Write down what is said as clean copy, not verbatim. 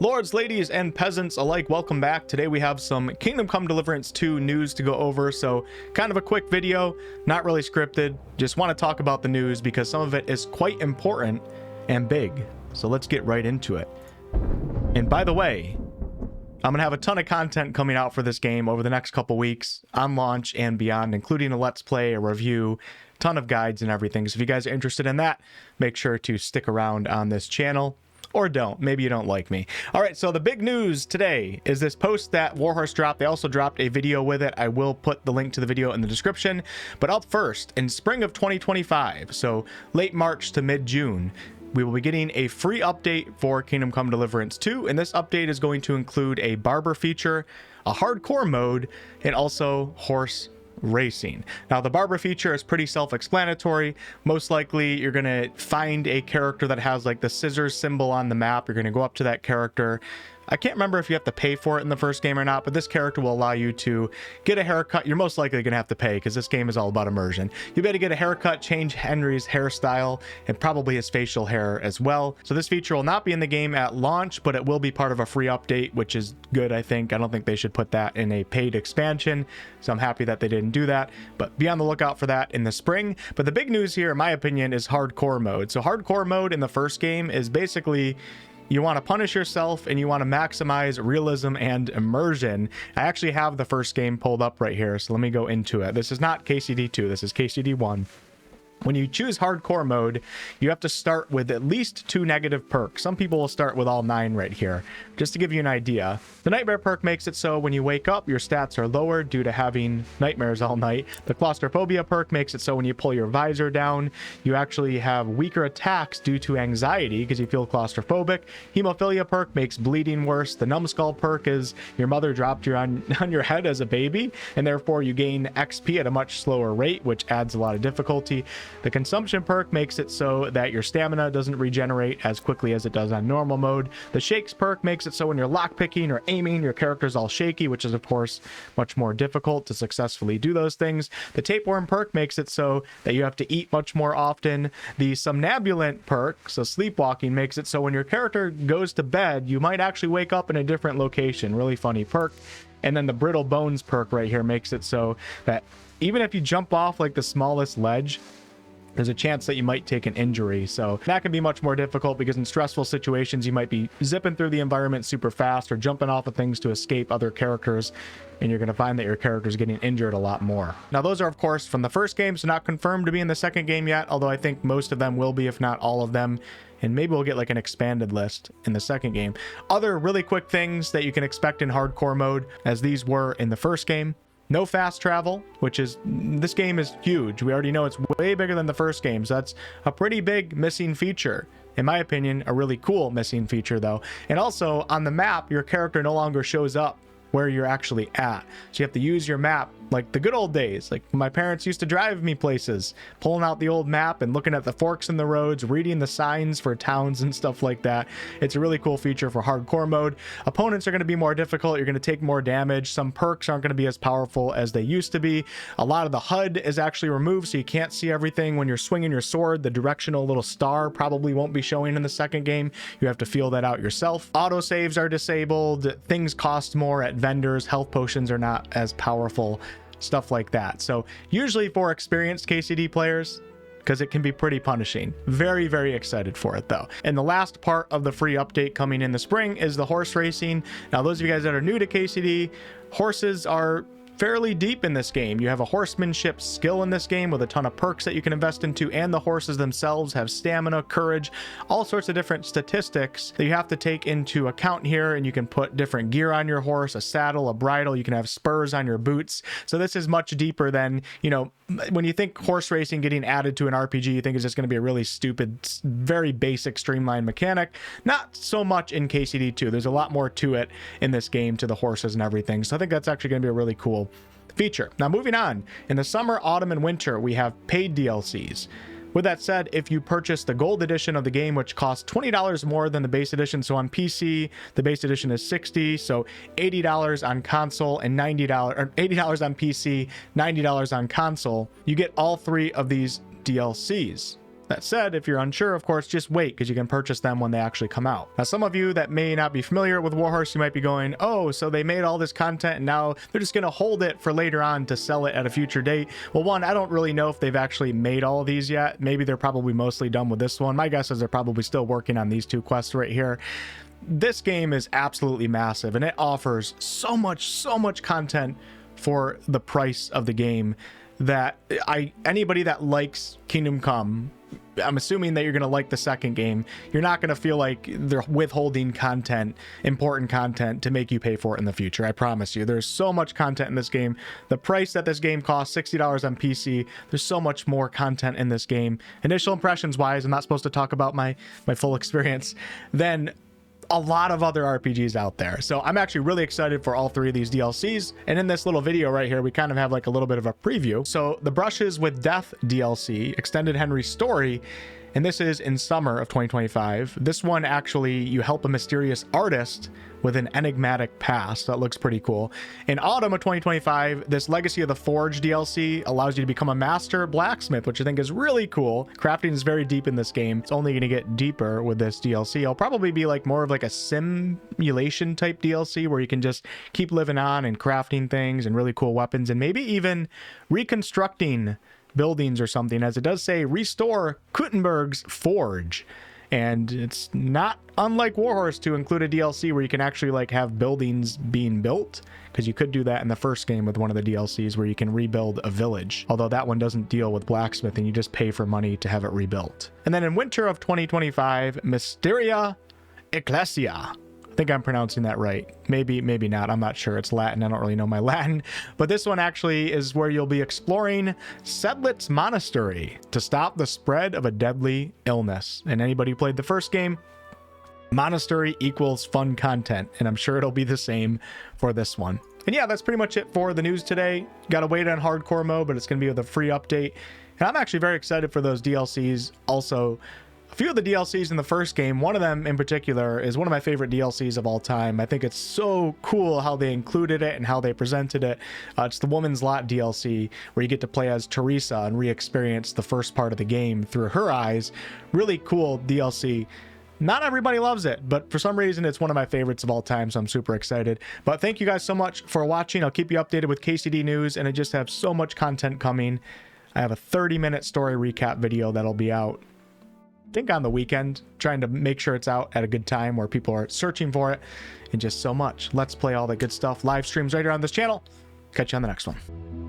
Lords, ladies, and peasants alike, welcome back. Today we have some Kingdom Come Deliverance 2 news to go over, so kind of a quick video, not really scripted. Just want to talk about the news because some of it is quite important and big. So let's get right into it. And by the way, I'm going to have a ton of content coming out for this game over the next couple weeks on launch and beyond, including a let's play, a review, ton of guides and everything. So if you guys are interested in that, make sure to stick around on this channel. Or don't. Maybe you don't like me. All right, so the big news today is this post that Warhorse dropped. They also dropped a video with it. I will put the link to the video in the description. But up first, in spring of 2025, so late March to mid-June, we will be getting a free update for Kingdom Come Deliverance 2, and this update is going to include a Barber feature, a hardcore mode, and also horse racing. Now, the Barber feature is pretty self-explanatory. Most likely, you're going to find a character that has like the scissors symbol on the map. You're going to go up to that character. I can't remember if you have to pay for it in the first game or not, but this character will allow you to get a haircut. You're most likely going to have to pay because this game is all about immersion. You'll be able to get a haircut, change Henry's hairstyle, and probably his facial hair as well. So this feature will not be in the game at launch, but it will be part of a free update, which is good, I think. I don't think they should put that in a paid expansion, so I'm happy that they didn't do that. But be on the lookout for that in the spring. But the big news here, in my opinion, is hardcore mode. So hardcore mode in the first game is basically you want to punish yourself and you want to maximize realism and immersion. I actually have the first game pulled up right here, so let me go into it. This is not KCD 2, this is KCD 1. When you choose hardcore mode, you have to start with at least 2 negative perks. Some people will start with all 9 right here. Just to give you an idea, the nightmare perk makes it so when you wake up, your stats are lower due to having nightmares all night. The claustrophobia perk makes it so when you pull your visor down, you actually have weaker attacks due to anxiety because you feel claustrophobic. Hemophilia perk makes bleeding worse. The numbskull perk is your mother dropped you on your head as a baby, and therefore you gain XP at a much slower rate, which adds a lot of difficulty. The consumption perk makes it so that your stamina doesn't regenerate as quickly as it does on normal mode. The shakes perk makes it so when you're lockpicking or aiming, your character's all shaky, which is of course much more difficult to successfully do those things. The tapeworm perk makes it so that you have to eat much more often. The somnambulant perk, so sleepwalking, makes it so when your character goes to bed, you might actually wake up in a different location. Really funny perk. And then the brittle bones perk right here makes it so that even if you jump off like the smallest ledge, there's a chance that you might take an injury. So that can be much more difficult because in stressful situations, you might be zipping through the environment super fast or jumping off of things to escape other characters, and you're going to find that your character's getting injured a lot more. Now, those are, of course, from the first game, so not confirmed to be in the second game yet, although I think most of them will be, if not all of them. And maybe we'll get like an expanded list in the second game. Other really quick things that you can expect in hardcore mode, as these were in the first game. No fast travel, which is, this game is huge. We already know it's way bigger than the first game, so that's a pretty big missing feature. In my opinion, a really cool missing feature though. And also on the map, your character no longer shows up where you're actually at. So you have to use your map like the good old days. Like my parents used to drive me places, pulling out the old map and looking at the forks in the roads, reading the signs for towns and stuff like that. It's a really cool feature for hardcore mode. Opponents are going to be more difficult. You're going to take more damage. Some perks aren't going to be as powerful as they used to be. A lot of the HUD is actually removed, so you can't see everything when you're swinging your sword. The directional little star probably won't be showing in the second game. You have to feel that out yourself. Autosaves are disabled. Things cost more at vendors. Health potions are not as powerful. Stuff like that. So usually for experienced KCD players, because it can be pretty punishing. Very, very excited for it though. And the last part of the free update coming in the spring is the horse racing. Now, those of you guys that are new to KCD, horses are fairly deep in this game. You have a horsemanship skill in this game with a ton of perks that you can invest into, and the horses themselves have stamina, courage, all sorts of different statistics that you have to take into account here. And you can put different gear on your horse, a saddle, a bridle, you can have spurs on your boots. So this is much deeper than, you know, when you think horse racing getting added to an RPG, you think it's just going to be a really stupid, very basic streamlined mechanic. Not so much in KCD 2. There's a lot more to it in this game, to the horses and everything. So I think that's actually going to be a really cool feature. Now, moving on, in the summer, autumn, and winter, we have paid DLCs. With that said, if you purchase the gold edition of the game, which costs $20 more than the base edition, so on PC, the base edition is $60, so $80 on console and $90, or $80 on PC, $90 on console, you get all 3 of these DLCs. That said, if you're unsure, of course, just wait, because you can purchase them when they actually come out. Now, some of you that may not be familiar with Warhorse, you might be going, oh, so they made all this content and now they're just going to hold it for later on to sell it at a future date. Well, one, I don't really know if they've actually made all of these yet. Maybe they're probably mostly done with this one. My guess is they're probably still working on these two quests right here. This game is absolutely massive, and it offers so much content for the price of the game that anybody that likes Kingdom Come, I'm assuming that you're going to like the second game. You're not going to feel like they're withholding content, important content, to make you pay for it in the future. I promise you. There's so much content in this game. The price that this game costs, $60 on PC, there's so much more content in this game. Initial impressions wise, I'm not supposed to talk about my full experience, then a lot of other RPGs out there. So I'm actually really excited for all three of these DLCs. And in this little video right here, we kind of have like a little bit of a preview. So the Brushes with Death DLC, Extended Henry Story, and this is in summer of 2025. This one, actually, you help a mysterious artist with an enigmatic past. That looks pretty cool. In autumn of 2025, this Legacy of the Forge DLC allows you to become a master blacksmith, which I think is really cool. Crafting is very deep in this game. It's only going to get deeper with this DLC. It'll probably be like more of like a simulation type DLC where you can just keep living on and crafting things and really cool weapons, and maybe even reconstructing buildings or something, as it does say restore Kuttenberg's Forge. And it's not unlike Warhorse to include a DLC where you can actually like have buildings being built, because you could do that in the first game with one of the DLCs where you can rebuild a village. Although that one doesn't deal with blacksmithing, you just pay for money to have it rebuilt. And then in winter of 2025, Mysteria, Ecclesiae. I think I'm pronouncing that right. Maybe not. I'm not sure. It's Latin. I don't really know my Latin. But this one actually is where you'll be exploring Sedlitz Monastery to stop the spread of a deadly illness. And anybody who played the first game, monastery equals fun content. And I'm sure it'll be the same for this one. And yeah, that's pretty much it for the news today. Got to wait on hardcore mode, but it's going to be with a free update. And I'm actually very excited for those DLCs also. A few of the DLCs in the first game, one of them in particular, is one of my favorite DLCs of all time. I think it's so cool how they included it and how they presented it. It's the Woman's Lot DLC, where you get to play as Teresa and re-experience the first part of the game through her eyes. Really cool DLC. Not everybody loves it, but for some reason it's one of my favorites of all time, so I'm super excited. But thank you guys so much for watching. I'll keep you updated with KCD news, and I just have so much content coming. I have a 30-minute story recap video that'll be out, I think, on the weekend, trying to make sure it's out at a good time where people are searching for it, and just so much. Let's play all the good stuff. Live streams right here on this channel. Catch you on the next one.